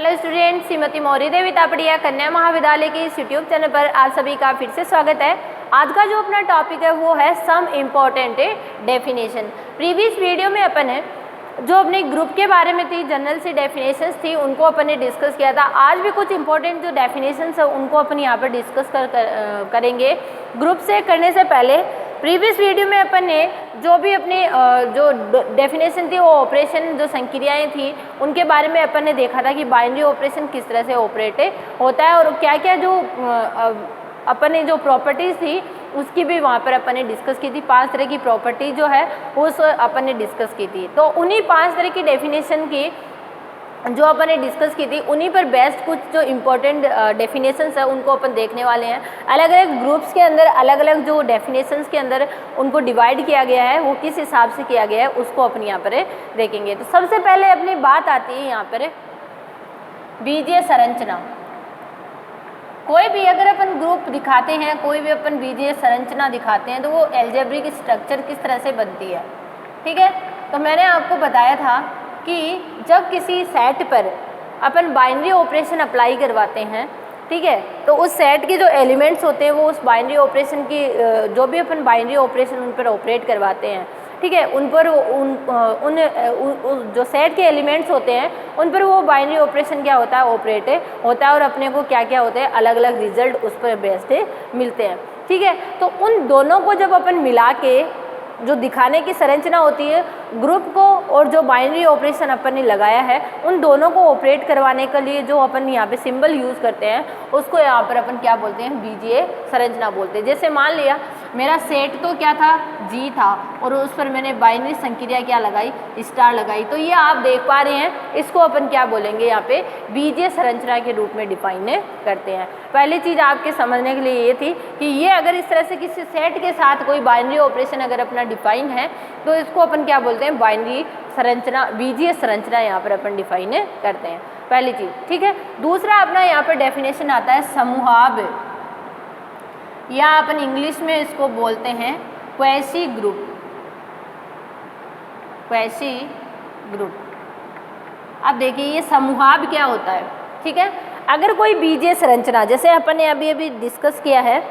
Hello student, Shrimati Maurya देवी तापड़िया कन्या महाविद्यालय के इस यूट्यूब चैनल पर आप सभी का फिर से स्वागत है। आज का जो अपना टॉपिक है वो है some important definition. Previous video में अपन है जो अपने ग्रुप के बारे में थी, जनरल सी डेफिनेशंस थी, उनको अपन ने डिस्कस किया था। आज भी कुछ इंपॉर्टेंट जो डेफिनेशंस है उनको अपन यहाँ पर डिस्कस करेंगे। ग्रुप से करने से पहले प्रीवियस वीडियो में अपन ने जो भी अपनी जो डेफिनेशन थी वो ऑपरेशन जो संक्रियाएं थी उनके बारे में अपन ने देखा था कि बाइनरी ऑपरेशन किस तरह से ऑपरेट होता है और क्या क्या जो अपन ने जो प्रॉपर्टीज़ थी उसकी भी वहाँ पर अपन ने डिस्कस की थी। 5 तरह की प्रॉपर्टी जो है उस अपन ने डिस्कस की थी। तो उन्हीं 5 तरह की डेफिनेशन की जो अपन ने डिस्कस की थी उन्हीं पर बेस्ट कुछ जो इम्पोर्टेंट डेफिनेशंस है उनको अपन देखने वाले हैं। अलग अलग ग्रुप्स के अंदर अलग अलग जो डेफिनेशंस के अंदर उनको डिवाइड किया गया है वो किस हिसाब से किया गया है उसको अपन यहाँ पर देखेंगे। तो सबसे पहले अपनी बात आती है यहाँ पर बीजीय संरचना। कोई भी अगर अपन ग्रुप दिखाते हैं, कोई भी अपन बीजीय संरचना दिखाते हैं तो वो अलजेब्रिक स्ट्रक्चर किस तरह से बनती है। ठीक है, तो मैंने आपको बताया था कि जब किसी सेट पर अपन बाइनरी ऑपरेशन अप्लाई करवाते हैं, ठीक है, तो उस सेट के जो एलिमेंट्स होते हैं वो उस बाइनरी ऑपरेशन की जो भी अपन बाइनरी ऑपरेशन उन पर ऑपरेट करवाते हैं, ठीक है, उन पर जो सेट के एलिमेंट्स होते हैं उन पर वो बाइनरी ऑपरेशन क्या होता है, ऑपरेट होता है और अपने को क्या क्या होते हैं, अलग अलग रिजल्ट उस पर बेस्ड मिलते हैं। ठीक है, तो उन दोनों को जब अपन मिला के जो दिखाने की संरचना होती है ग्रुप को और जो बाइनरी ऑपरेशन अपन ने लगाया है उन दोनों को ऑपरेट करवाने के लिए जो अपन यहाँ पे सिंबल यूज़ करते हैं उसको यहाँ पर अपन क्या बोलते हैं, बीजीय संरचना बोलते हैं। जैसे मान लिया मेरा सेट तो क्या था, जी था, और उस पर मैंने बाइनरी संक्रिया क्या लगाई, स्टार लगाई, तो ये आप देख पा रहे हैं। इसको अपन क्या बोलेंगे, यहाँ पे बीजीय संरचना के रूप में डिफाइन करते हैं। पहली चीज़ आपके समझने के लिए ये थी कि ये अगर इस तरह से किसी सेट के साथ कोई बाइनरी ऑपरेशन अगर अपना डिफाइन है तो इसको अपन क्या बोलते हैं, बाइनरी संरचना, बीजीय संरचना यहाँ पर अपन डिफाइन करते हैं, पहली चीज़। ठीक है, दूसरा अपना यहाँ पर डेफिनेशन आता है समूहाभ, या अपन इंग्लिश में इसको बोलते हैं क्वेसी ग्रुप। क्वेसी ग्रुप, अब देखिए ये समूहाभ क्या होता है। ठीक है, अगर कोई बीजीय संरचना, जैसे अपन ने अभी अभी डिस्कस किया है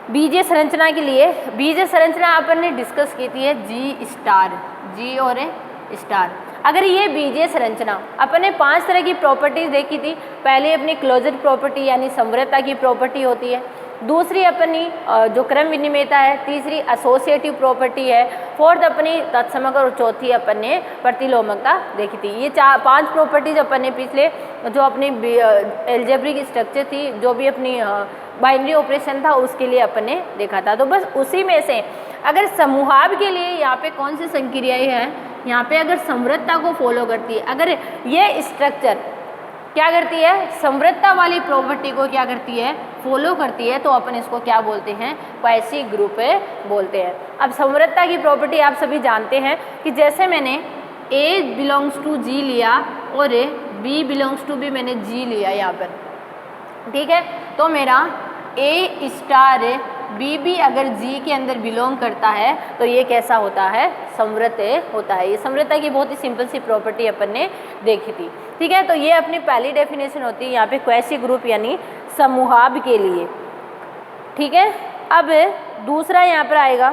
बीजीय संरचना के लिए, बीजीय संरचना अपन ने डिस्कस की थी है जी स्टार, जी और स्टार। अगर ये बीजीय संरचना अपन ने 5 तरह की प्रॉपर्टीज देखी थी। पहले अपनी क्लोजर प्रॉपर्टी यानी समवर्तता की प्रॉपर्टी होती है, दूसरी अपनी जो क्रम विनिमेयता है, तीसरी एसोसिएटिव प्रॉपर्टी है, फोर्थ अपनी तत्समक और चौथी अपन ने प्रतिलोमकता देखी थी। ये 5 प्रॉपर्टीज अपन ने पिछले जो अपनी अलजेब्रिक स्ट्रक्चर थी, जो भी अपनी बाइनरी ऑपरेशन था उसके लिए अपन ने देखा था। तो बस उसी में से अगर समूहाभ के लिए यहाँ पे कौन सी संक्रियाएं हैं, यहाँ पे अगर समवर्तता को फॉलो करती है, अगर ये स्ट्रक्चर क्या करती है, समवर्तता वाली प्रॉपर्टी को क्या करती है, फॉलो करती है, तो अपन इसको क्या बोलते हैं, क्वेसी ग्रुप बोलते हैं। अब समवर्तता की प्रॉपर्टी आप सभी जानते हैं कि जैसे मैंने A बिलोंग्स टू G लिया और B बिलोंग्स टू भी मैंने G लिया यहाँ पर, ठीक है, तो मेरा A स्टार B भी अगर G के अंदर बिलोंग करता है तो ये कैसा होता है, समवर्त होता है। ये समवर्तता की बहुत ही सिंपल सी प्रॉपर्टी अपन ने देखी थी। ठीक है, तो ये अपनी पहली डेफिनेशन होती है यहाँ पे क्वेसी ग्रुप यानी समूहाभ के लिए। ठीक है, अब दूसरा यहाँ पर आएगा,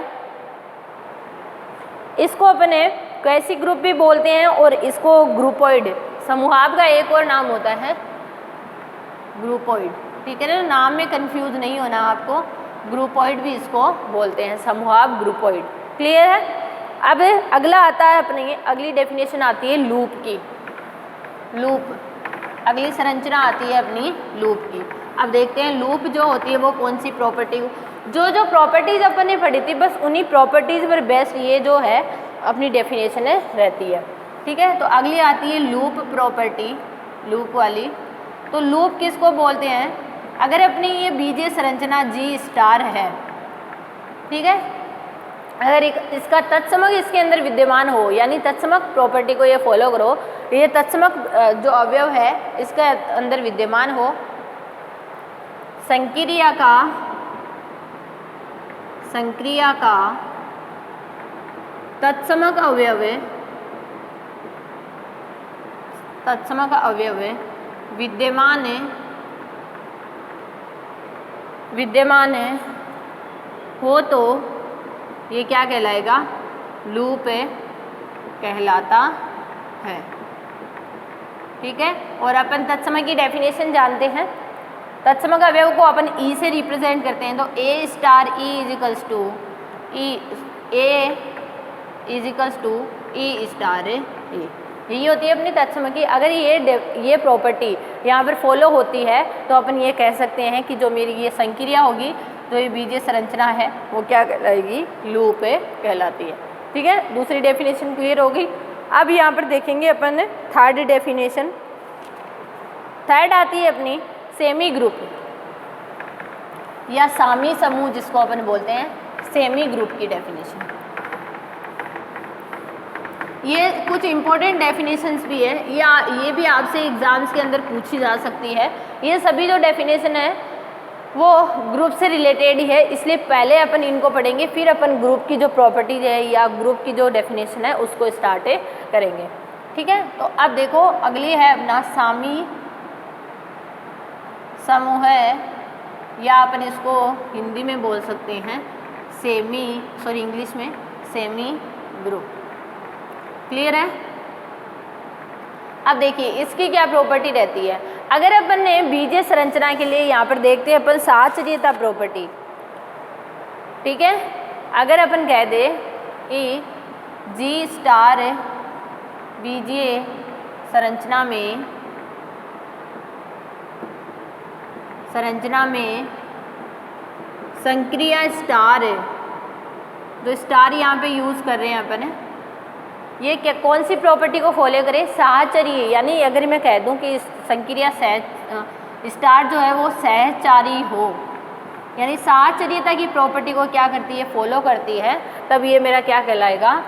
इसको अपने क्वेसी ग्रुप भी बोलते हैं और इसको ग्रुपोइड, समूहाभ का एक और नाम होता है ग्रुपोइड। ठीक है ना, नाम में कंफ्यूज नहीं होना आपको, ग्रुपोइड भी इसको बोलते हैं, समूहाभ ग्रुपोइड। क्लियर है। अब अगला आता है अपने, अगली डेफिनेशन आती है लूप की। लूप, अगली संरचना आती है अपनी लूप की। अब देखते हैं लूप जो होती है वो कौन सी प्रॉपर्टी, जो प्रॉपर्टीज अपन ने पढ़ी थी बस उन्हीं प्रॉपर्टीज पर बेस्ड ये जो है अपनी डेफिनेशन रहती है। ठीक है, तो अगली आती है लूप प्रॉपर्टी, लूप वाली। तो लूप किसको बोलते हैं, अगर अपनी ये बीजीय संरचना G स्टार है, ठीक है, अगर इसका तत्समक इसके अंदर विद्यमान हो, यानी तत्समक प्रॉपर्टी को ये फॉलो करो, ये तत्समक जो अवयव है इसके अंदर विद्यमान हो, संक्रिया का तत्समक अवयव तत्समक अवयव विद्यमान हो तो ये क्या कहलाएगा? लूप कहलाता है। ठीक है, और अपन तत्समक की डेफिनेशन जानते हैं। तत्समक अवयव को अपन ई से रिप्रेजेंट करते हैं, तो A star E equals to E star A, यही होती है अपनी तत्समक की। अगर ये प्रॉपर्टी यहाँ पर फॉलो होती है तो अपन ये कह सकते हैं कि जो मेरी ये संक्रिया होगी, जो ये बीजीय संरचना है, वो क्या कहलाएगी? लूप कहलाती है। ठीक है, दूसरी डेफिनेशन क्लियर होगी। अब यहाँ पर देखेंगे अपन थर्ड डेफिनेशन। थर्ड आती है अपनी सेमी ग्रुप या सामी समूह, जिसको अपन बोलते हैं सेमी ग्रुप की डेफिनेशन। ये कुछ इंपॉर्टेंट डेफिनेशंस भी है, ये भी आपसे एग्जाम्स के अंदर पूछी जा सकती है। ये सभी जो डेफिनेशन है वो ग्रुप से रिलेटेड ही है, इसलिए पहले अपन इनको पढ़ेंगे, फिर अपन ग्रुप की जो प्रॉपर्टीज है या ग्रुप की जो डेफिनेशन है उसको स्टार्ट करेंगे। ठीक है, तो अब देखो अगली है अपना सामी समूह है, या अपन इसको हिंदी में बोल सकते हैं इंग्लिश में सेमी ग्रुप। क्लियर है? अब देखिए इसकी क्या प्रॉपर्टी रहती है। अगर अपन ने बीजीय संरचना के लिए यहाँ पर देखते हैं अपन साहचर्यता प्रॉपर्टी। ठीक है, अगर अपन कह दे कि जी स्टार बीजीय संरचना में संक्रिया स्टार, जो स्टार यहाँ पे यूज़ कर रहे हैं अपन, ये क्या कौन सी प्रॉपर्टी को फॉलो करे? साहचर्य। यानी अगर मैं कह दूं कि संक्रिया स्टार जो है वो सहचारी हो, यानी साहचर्यता की प्रॉपर्टी को क्या करती है? फॉलो करती है, तब ये मेरा क्या कहलाएगा?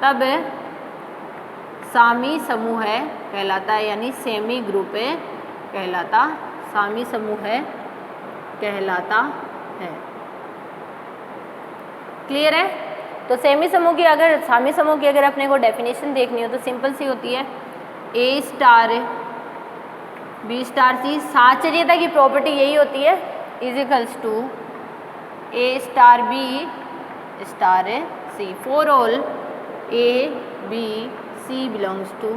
तब सामी समूह कहलाता है, यानी सेमी ग्रुप कहलाता, सामी समूह कहलाता है। क्लियर है? तो सामी समूह की अगर अपने को डेफिनेशन देखनी हो तो सिंपल सी होती है, A star B star C. साहचर्यता की प्रॉपर्टी यही होती है, equals to A star B star C for all A B C belongs to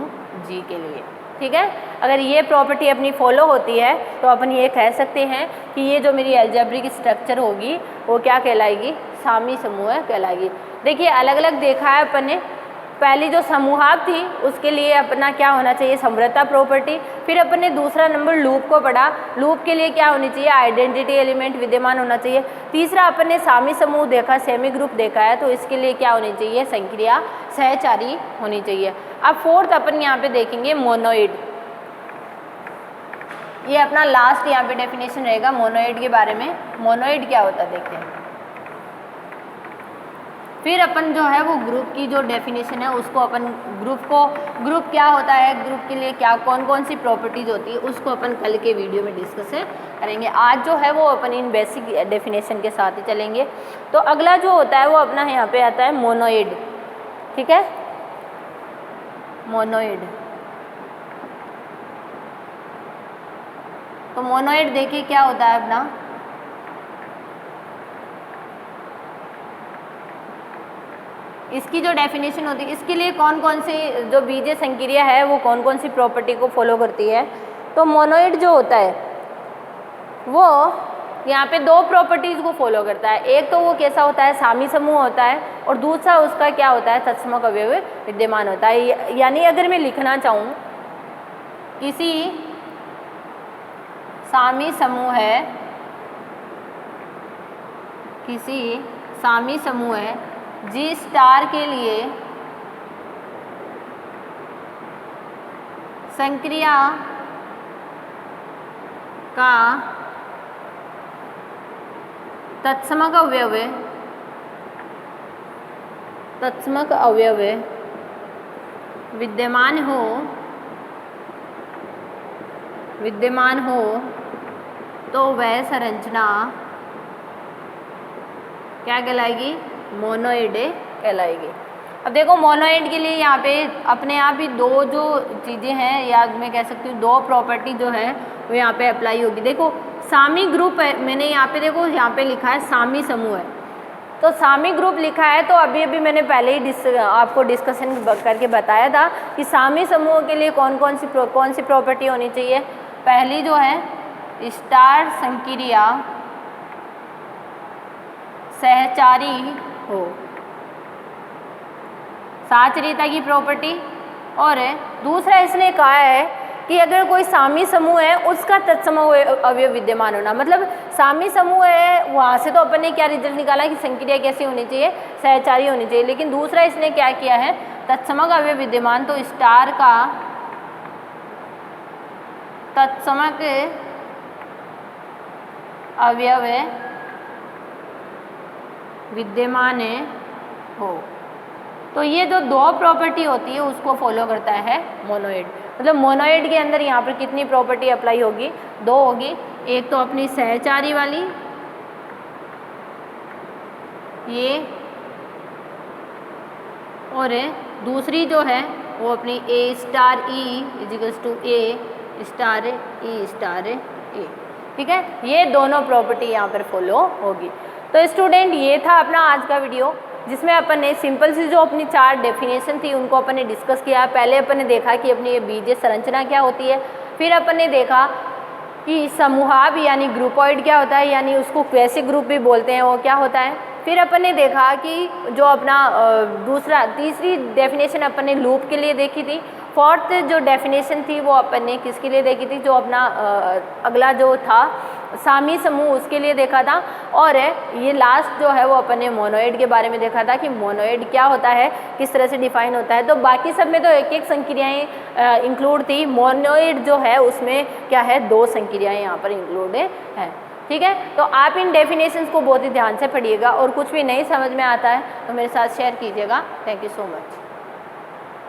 G के लिए। ठीक है, अगर ये प्रॉपर्टी अपनी फॉलो होती है तो अपन ये कह सकते हैं कि ये जो मेरी अलजेब्रिक स्ट्रक्चर होगी वो क्या कहलाएगी? सामी समूह कहलाएगी। देखिए अलग अलग देखा है अपन ने। पहली जो समूहाब थी उसके लिए अपना क्या होना चाहिए? समृद्धता प्रॉपर्टी। फिर अपन ने दूसरा नंबर लूप को पढ़ा, लूप के लिए क्या होनी चाहिए? आइडेंटिटी एलिमेंट विद्यमान होना चाहिए। तीसरा अपन ने सामी समूह देखा, सेमी ग्रुप देखा है, तो इसके लिए क्या होनी चाहिए? संक्रिया सहचारी होनी चाहिए। अब फोर्थ अपन यहाँ पे देखेंगे मोनोइड। ये अपना लास्ट यहाँ पे डेफिनेशन रहेगा मोनोइड के बारे में। मोनोइड क्या होता है देखते हैं। फिर अपन जो है वो ग्रुप की जो डेफिनेशन है उसको अपन ग्रुप क्या होता है, ग्रुप के लिए क्या कौन कौन सी प्रॉपर्टीज होती है, उसको अपन कल के वीडियो में डिस्कस करेंगे। आज जो है वो अपन इन बेसिक डेफिनेशन के साथ ही चलेंगे। तो अगला जो होता है वो अपना यहाँ पे आता है मोनोइड। ठीक है, मोनोइड। तो मोनोइड देखिए क्या होता है अपना। इसकी जो डेफिनेशन होती है, इसके लिए कौन कौन सी जो बीजीय संक्रिया है वो कौन कौन सी प्रॉपर्टी को फॉलो करती है। तो मोनोइड जो होता है वो यहाँ पे दो प्रॉपर्टीज़ को फॉलो करता है। एक तो वो कैसा होता है? सामी समूह होता है, और दूसरा उसका क्या होता है? तत्समक अवयव विद्यमान होता है। यानी अगर मैं लिखना चाहूँ किसी सामी समूह है जी स्टार के लिए संक्रिया का तत्समक अवयव विद्यमान हो तो वह संरचना क्या कहलाएगी? मोनोइड कहलाएगी। अब देखो मोनोइड के लिए यहाँ पे अपने आप ही दो जो चीज़ें हैं, या मैं कह सकती हूँ दो प्रॉपर्टी जो है वो यहाँ पे अप्लाई होगी। देखो सामी ग्रुप है, मैंने यहाँ पे देखो यहाँ पे लिखा है सामी समूह है, तो सामी ग्रुप लिखा है, तो अभी अभी मैंने पहले ही आपको डिस्कशन करके बताया था कि सामी समूह के लिए कौन सी प्रॉपर्टी होनी चाहिए। पहली जो है स्टार संक्रिया सहचारी हो, साचरिता की प्रॉपर्टी। और दूसरा इसने कहा है कि अगर कोई सामी समूह है उसका तत्समूह अवयव विद्यमान होना, मतलब सामी समूह है वहाँ से तो अपन ने क्या रिजल्ट निकाला कि संक्रिया कैसी होनी चाहिए, सहचारी होनी चाहिए, लेकिन दूसरा इसने क्या किया है तत्समक अवयव विद्यमान, तो स्टार का तत्समक अवयव विद्यमान हो। तो ये जो दो प्रॉपर्टी होती है उसको फॉलो करता है मोनोइड। मतलब मोनोइड के अंदर यहाँ पर कितनी प्रॉपर्टी अप्लाई होगी, दो होगी। एक तो अपनी सहचारी वाली ये, और दूसरी जो है वो अपनी A star E equals to A star E star A. ठीक है, ये दोनों प्रॉपर्टी यहाँ पर फॉलो होगी। तो स्टूडेंट ये था अपना आज का वीडियो, जिसमें अपन ने सिंपल सी जो अपनी चार डेफिनेशन थी उनको अपन ने डिस्कस किया। पहले अपन ने देखा कि अपनी ये बीजीय संरचना क्या होती है, फिर अपन ने देखा कि समूहाभ यानी ग्रुपॉइड क्या होता है, यानी उसको कैसे ग्रुप भी बोलते हैं वो क्या होता है। फिर अपन ने देखा कि जो अपना तीसरी डेफिनेशन अपन ने लूप के लिए देखी थी। फोर्थ जो डेफिनेशन थी वो अपन ने किसके लिए देखी थी, जो अपना अगला जो था सामी समूह उसके लिए देखा था। और ये लास्ट जो है वो अपन ने मोनोइड के बारे में देखा था कि मोनोइड क्या होता है, किस तरह से डिफाइन होता है। तो बाकी सब में तो एक एक संक्रियाएं इंक्लूड थी, मोनोइड जो है उसमें क्या है दो संक्रियाएं यहाँ पर इंक्लूड है। ठीक है, तो आप इन डेफिनेशंस को बहुत ही ध्यान से पढ़िएगा, और कुछ भी नहीं समझ में आता है तो मेरे साथ शेयर कीजिएगा। Thank you so much.